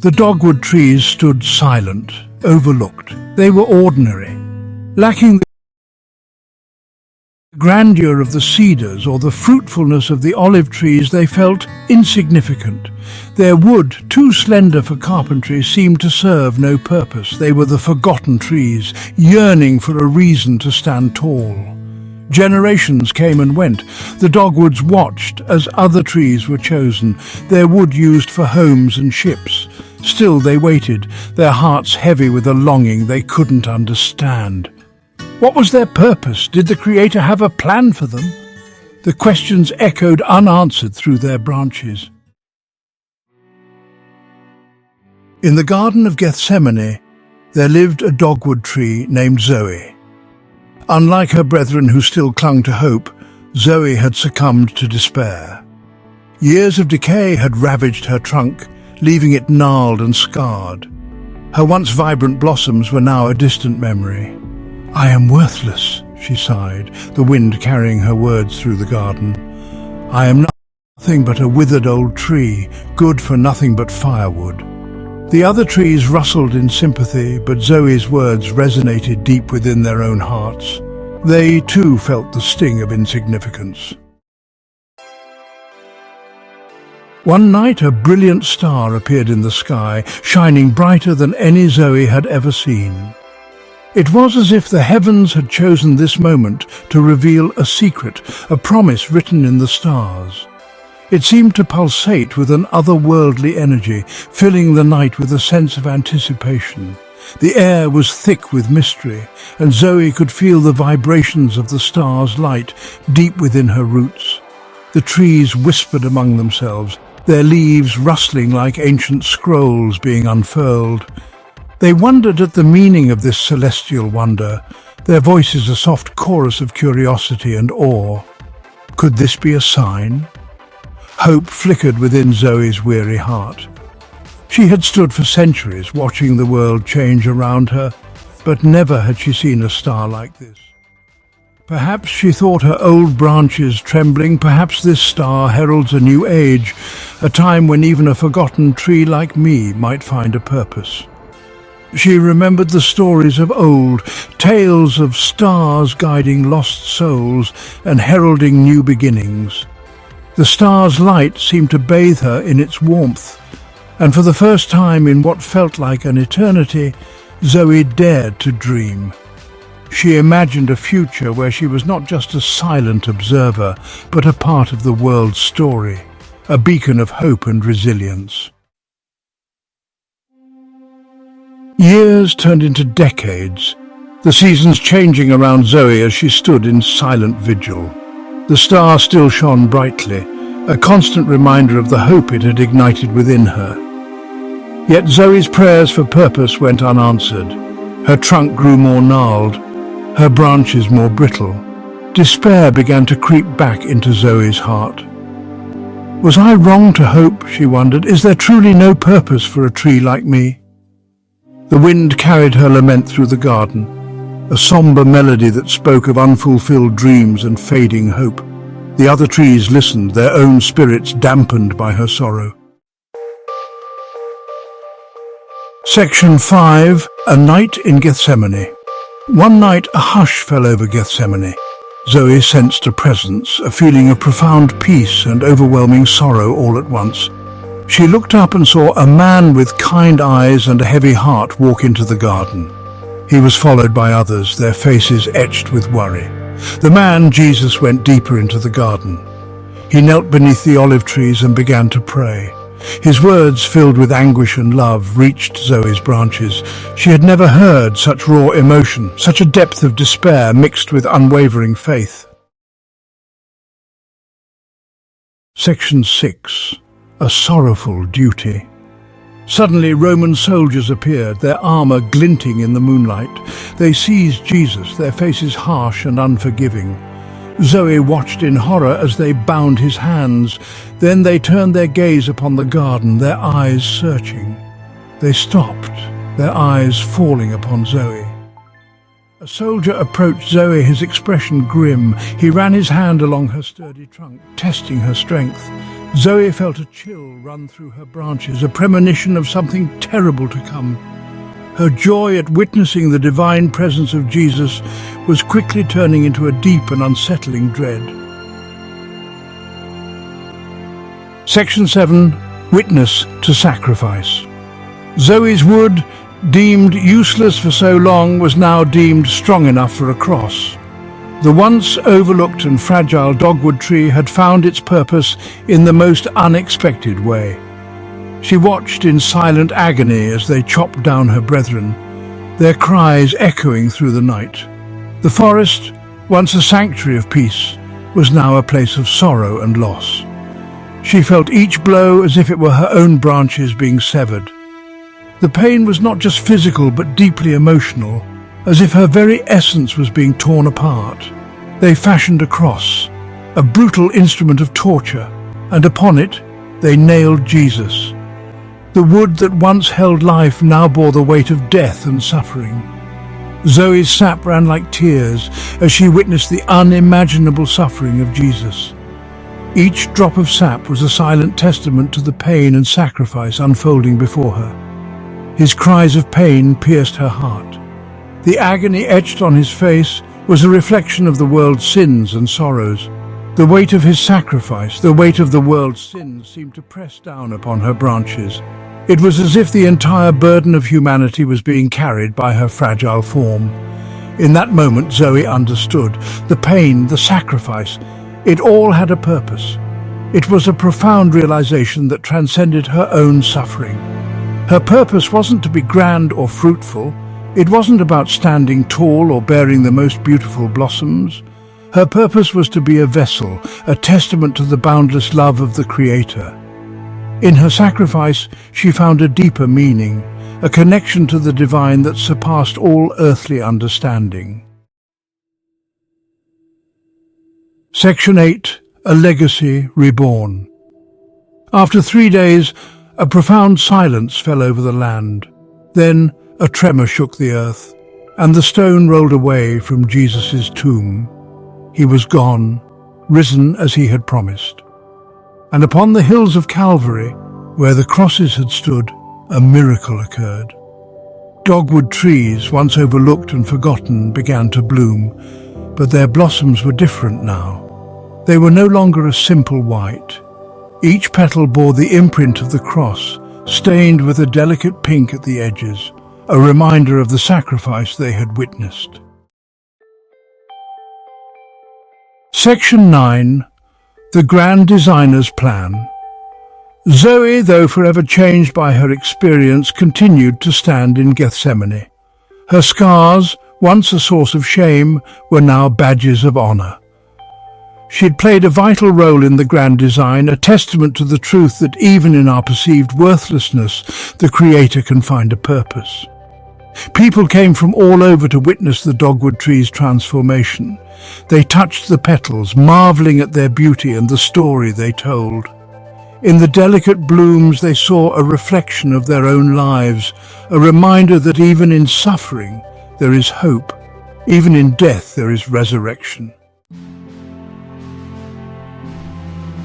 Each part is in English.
The dogwood trees stood silent, overlooked. They were ordinary, lacking the grandeur of the cedars or the fruitfulness of the olive trees. They felt insignificant. Their wood, too slender for carpentry, seemed to serve no purpose. They were the forgotten trees, yearning for a reason to stand tall. Generations came and went. The dogwoods watched as other trees were chosen, their wood used for homes and ships. Still they waited, their hearts heavy with a longing they couldn't understand. What was their purpose? Did the Creator have a plan for them? The questions echoed unanswered through their branches. In the Garden of Gethsemane, there lived a dogwood tree named Zoe. Unlike her brethren who still clung to hope, Zoe had succumbed to despair. Years of decay had ravaged her trunk, leaving it gnarled and scarred. Her once vibrant blossoms were now a distant memory. "I am worthless," she sighed, the wind carrying her words through the garden. "I am nothing but a withered old tree, good for nothing but firewood." The other trees rustled in sympathy, but Zoe's words resonated deep within their own hearts. They too felt the sting of insignificance. One night a brilliant star appeared in the sky, shining brighter than any Zoe had ever seen. It was as if the heavens had chosen this moment to reveal a secret, a promise written in the stars. It seemed to pulsate with an otherworldly energy, filling the night with a sense of anticipation. The air was thick with mystery, and Zoe could feel the vibrations of the star's light deep within her roots. The trees whispered among themselves, their leaves rustling like ancient scrolls being unfurled. They wondered at the meaning of this celestial wonder, their voices a soft chorus of curiosity and awe. Could this be a sign? Hope flickered within Zoe's weary heart. She had stood for centuries watching the world change around her, but never had she seen a star like this. Perhaps she thought her old branches trembling, perhaps this star heralds a new age, a time when even a forgotten tree like me might find a purpose. She remembered the stories of old, tales of stars guiding lost souls and heralding new beginnings. The star's light seemed to bathe her in its warmth, and for the first time in what felt like an eternity, Zoe dared to dream. She imagined a future where she was not just a silent observer, but a part of the world's story, a beacon of hope and resilience. Years turned into decades, the seasons changing around Zoe as she stood in silent vigil. The star still shone brightly, a constant reminder of the hope it had ignited within her. Yet Zoe's prayers for purpose went unanswered. Her trunk grew more gnarled, her branches more brittle. Despair began to creep back into Zoe's heart. Was I wrong to hope, she wondered? Is there truly no purpose for a tree like me? The wind carried her lament through the garden, a somber melody that spoke of unfulfilled dreams and fading hope. The other trees listened, their own spirits dampened by her sorrow. Section 5. A Night in Gethsemane. One night a hush fell over Gethsemane. Zoe sensed a presence, a feeling of profound peace and overwhelming sorrow all at once. She looked up and saw a man with kind eyes and a heavy heart walk into the garden. He was followed by others, their faces etched with worry. The man, Jesus, went deeper into the garden. He knelt beneath the olive trees and began to pray. His words, filled with anguish and love, reached Zoe's branches. She had never heard such raw emotion, such a depth of despair mixed with unwavering faith. Section 6. A Sorrowful Duty. Suddenly Roman soldiers appeared, their armor glinting in the moonlight. They seized Jesus, their faces harsh and unforgiving. Zoe watched in horror as they bound his hands. Then they turned their gaze upon the garden, their eyes searching. They stopped, their eyes falling upon Zoe. A soldier approached Zoe, his expression grim. He ran his hand along her sturdy trunk, testing her strength. Zoe felt a chill run through her branches, a premonition of something terrible to come. Her joy at witnessing the divine presence of Jesus was quickly turning into a deep and unsettling dread. Section 7. Witness to sacrifice. Zoe's wood, deemed useless for so long, was now deemed strong enough for a cross. The once overlooked and fragile dogwood tree had found its purpose in the most unexpected way. She watched in silent agony as they chopped down her brethren, their cries echoing through the night. The forest, once a sanctuary of peace, was now a place of sorrow and loss. She felt each blow as if it were her own branches being severed. The pain was not just physical but deeply emotional, as if her very essence was being torn apart. They fashioned a cross, a brutal instrument of torture, and upon it they nailed Jesus. The wood that once held life now bore the weight of death and suffering. Zoe's sap ran like tears as she witnessed the unimaginable suffering of Jesus. Each drop of sap was a silent testament to the pain and sacrifice unfolding before her. His cries of pain pierced her heart. The agony etched on his face was a reflection of the world's sins and sorrows. The weight of his sacrifice, the weight of the world's sins, seemed to press down upon her branches. It was as if the entire burden of humanity was being carried by her fragile form. In that moment, Zoe understood. The pain, the sacrifice, it all had a purpose. It was a profound realization that transcended her own suffering. Her purpose wasn't to be grand or fruitful. It wasn't about standing tall or bearing the most beautiful blossoms. Her purpose was to be a vessel, a testament to the boundless love of the Creator. In her sacrifice, she found a deeper meaning, a connection to the divine that surpassed all earthly understanding. Section 8. A Legacy Reborn. After 3 days, a profound silence fell over the land. Then, a tremor shook the earth, and the stone rolled away from Jesus' tomb. He was gone, risen as he had promised. And upon the hills of Calvary, where the crosses had stood, a miracle occurred. Dogwood trees, once overlooked and forgotten, began to bloom, but their blossoms were different now. They were no longer a simple white. Each petal bore the imprint of the cross, stained with a delicate pink at the edges, a reminder of the sacrifice they had witnessed. Section 9. The Grand Designer's Plan. Zoe, though forever changed by her experience, continued to stand in Gethsemane. Her scars, once a source of shame, were now badges of honor. She had played a vital role in the grand design, a testament to the truth that even in our perceived worthlessness, the Creator can find a purpose. People came from all over to witness the dogwood tree's transformation. They touched the petals, marveling at their beauty and the story they told. In the delicate blooms they saw a reflection of their own lives, a reminder that even in suffering there is hope, even in death there is resurrection.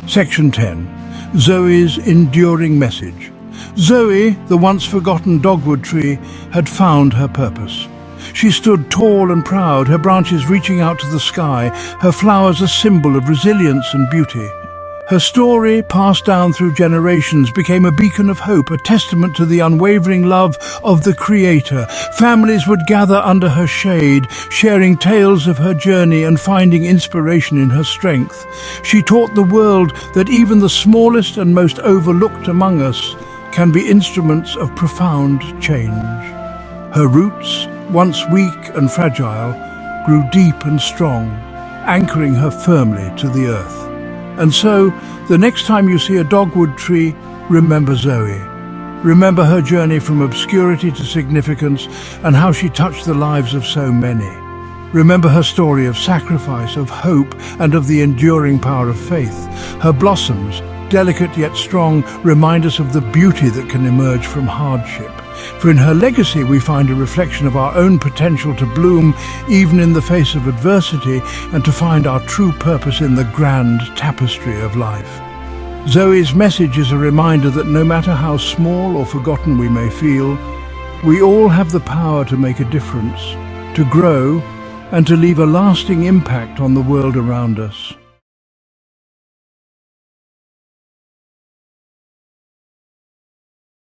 Section 10. Zoe's enduring message. Zoe, the once forgotten dogwood tree, had found her purpose. She stood tall and proud, her branches reaching out to the sky, her flowers a symbol of resilience and beauty. Her story, passed down through generations, became a beacon of hope, a testament to the unwavering love of the Creator. Families would gather under her shade, sharing tales of her journey and finding inspiration in her strength. She taught the world that even the smallest and most overlooked among us can be instruments of profound change. Her roots, once weak and fragile, grew deep and strong, anchoring her firmly to the earth. And so, the next time you see a dogwood tree, remember Zoe. Remember her journey from obscurity to significance and how she touched the lives of so many. Remember her story of sacrifice, of hope, and of the enduring power of faith. Her blossoms, delicate yet strong, remind us of the beauty that can emerge from hardship. For in her legacy we find a reflection of our own potential to bloom even in the face of adversity and to find our true purpose in the grand tapestry of life. Zoe's message is a reminder that no matter how small or forgotten we may feel, we all have the power to make a difference, to grow, and to leave a lasting impact on the world around us.